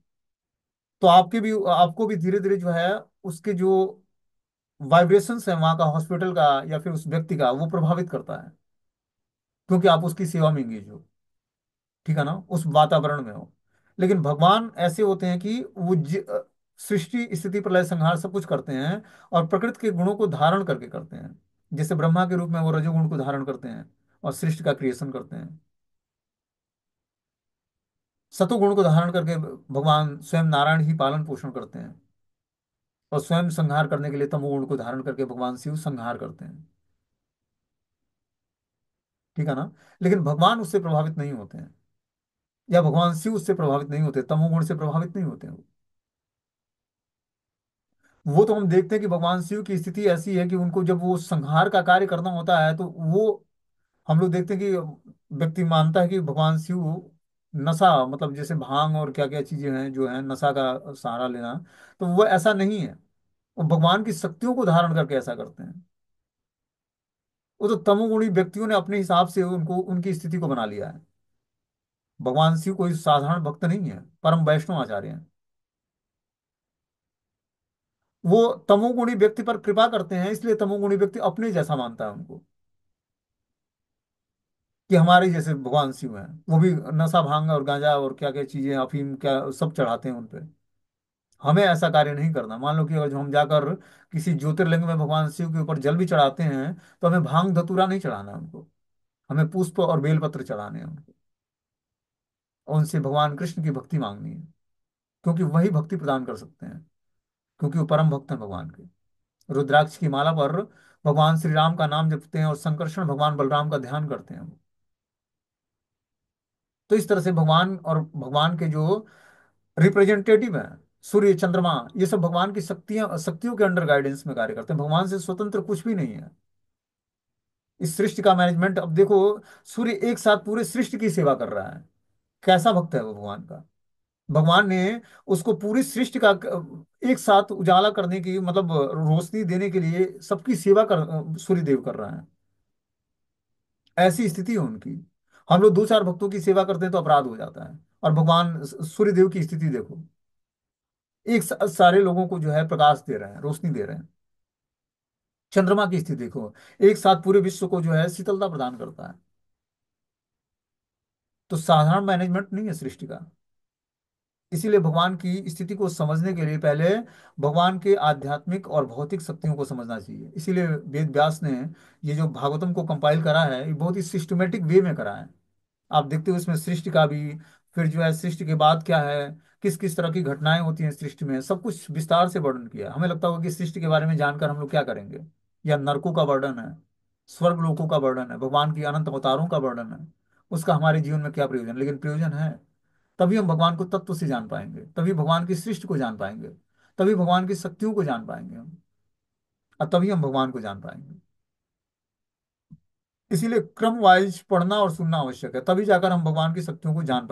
तो आपको भी धीरे धीरे जो है उसके जो वाइब्रेशंस है वहां का, हॉस्पिटल का या फिर उस व्यक्ति का, वो प्रभावित करता है, क्योंकि आप उसकी सेवा में एंगेज हो। ठीक है ना, उस वातावरण में हो। लेकिन भगवान ऐसे होते हैं कि वो सृष्टि स्थिति प्रलय संहार सब कुछ करते हैं, और प्रकृति के गुणों को धारण करके करते हैं। जैसे ब्रह्मा के रूप में वो रजोगुण को धारण करते हैं और सृष्टि का क्रिएशन करते हैं। सतोगुण को धारण करके भगवान स्वयं नारायण ही पालन पोषण करते हैं, और स्वयं संहार करने के लिए तमोगुण को धारण करके भगवान शिव संहार करते हैं। ठीक है ना। लेकिन भगवान उससे प्रभावित नहीं होते हैं, या भगवान शिव उससे प्रभावित नहीं होते, तमोगुण से प्रभावित नहीं होते हैं। वो तो हम देखते हैं कि भगवान शिव की स्थिति ऐसी है कि उनको जब वो संहार का कार्य करना होता है, तो वो हम लोग देखते हैं कि व्यक्ति मानता है कि भगवान शिव नशा, मतलब जैसे भांग और क्या क्या चीजें हैं जो है नशा का सहारा लेना, तो वो ऐसा नहीं है। वो भगवान की शक्तियों को धारण करके ऐसा करते हैं। वो तो तमोगुणी व्यक्तियों ने अपने हिसाब से उनको उनकी स्थिति को बना लिया है। भगवान शिव कोई साधारण भक्त नहीं है, परम वैष्णव आचार्य हैं। वो तमोगुणी व्यक्ति पर कृपा करते हैं, इसलिए तमोगुणी व्यक्ति अपने जैसा मानता है उनको, कि हमारे जैसे भगवान शिव हैं। वो भी नशा भांग और गांजा और क्या क्या चीजें, अफीम क्या सब चढ़ाते हैं उनपे। हमें ऐसा कार्य नहीं करना। मान लो कि अगर जो हम जाकर किसी ज्योतिर्लिंग में भगवान शिव के ऊपर जल भी चढ़ाते हैं, तो हमें भांग धतूरा नहीं चढ़ाना है उनको। हमें पुष्प और बेलपत्र चढ़ाने हैं उनको, और उनसे भगवान कृष्ण की भक्ति मांगनी है, क्योंकि वही भक्ति प्रदान कर सकते हैं, क्योंकि वो परम भक्त हैं भगवान के। रुद्राक्ष की माला पर भगवान श्री राम का नाम जपते हैं, और संकर्षण भगवान बलराम का ध्यान करते हैं। तो इस तरह से भगवान और भगवान के जो रिप्रेजेंटेटिव हैं, सूर्य चंद्रमा, ये सब भगवान की शक्तियां शक्तियों के अंडर गाइडेंस में कार्य करते हैं। भगवान से स्वतंत्र कुछ भी नहीं है। इस सृष्टि का मैनेजमेंट, अब देखो, सूर्य एक साथ पूरे सृष्टि की सेवा कर रहा है। कैसा भक्त है वो भगवान का। भगवान ने उसको पूरी सृष्टि का एक साथ उजाला करने की, मतलब रोशनी देने के लिए सबकी सेवा कर सूर्य देव कर रहा है। ऐसी स्थिति है उनकी। हम लोग दो चार भक्तों की सेवा करते हैं तो अपराध हो जाता है। और भगवान सूर्य देव की स्थिति देखो, एक सारे लोगों को जो है प्रकाश दे रहे हैं, रोशनी दे रहे हैं। चंद्रमा की स्थिति देखो, एक साथ पूरे विश्व को जो है शीतलता प्रदान करता है। तो साधारण मैनेजमेंट नहीं है सृष्टि का। इसीलिए भगवान की स्थिति को समझने के लिए पहले भगवान के आध्यात्मिक और भौतिक शक्तियों को समझना चाहिए। इसीलिए वेद व्यास ने ये जो भागवतम को कंपाइल करा है, ये बहुत ही सिस्टमेटिक वे में करा है। आप देखते हो इसमें सृष्टि का भी, फिर जो है सृष्टि के बाद क्या है, किस किस तरह की घटनाएं होती हैं सृष्टि में, सब कुछ विस्तार से वर्णन किया है। हमें लगता होगा कि सृष्टि के बारे में जानकर हम लोग क्या करेंगे, या नरकों का वर्णन है, स्वर्ग लोकों का वर्णन है, भगवान की अनंत अवतारों का वर्णन है, उसका हमारे जीवन में क्या प्रयोजन। लेकिन प्रयोजन है, तभी हम भगवान को तत्व से जान पाएंगे, तभी भगवान की सृष्टि को जान पाएंगे, तभी भगवान की शक्तियों को जान पाएंगे हम, और तभी हम भगवान को जान पाएंगे। इसीलिए क्रम वाइज पढ़ना और सुनना आवश्यक है, तभी जाकर हम भगवान की शक्तियों को जान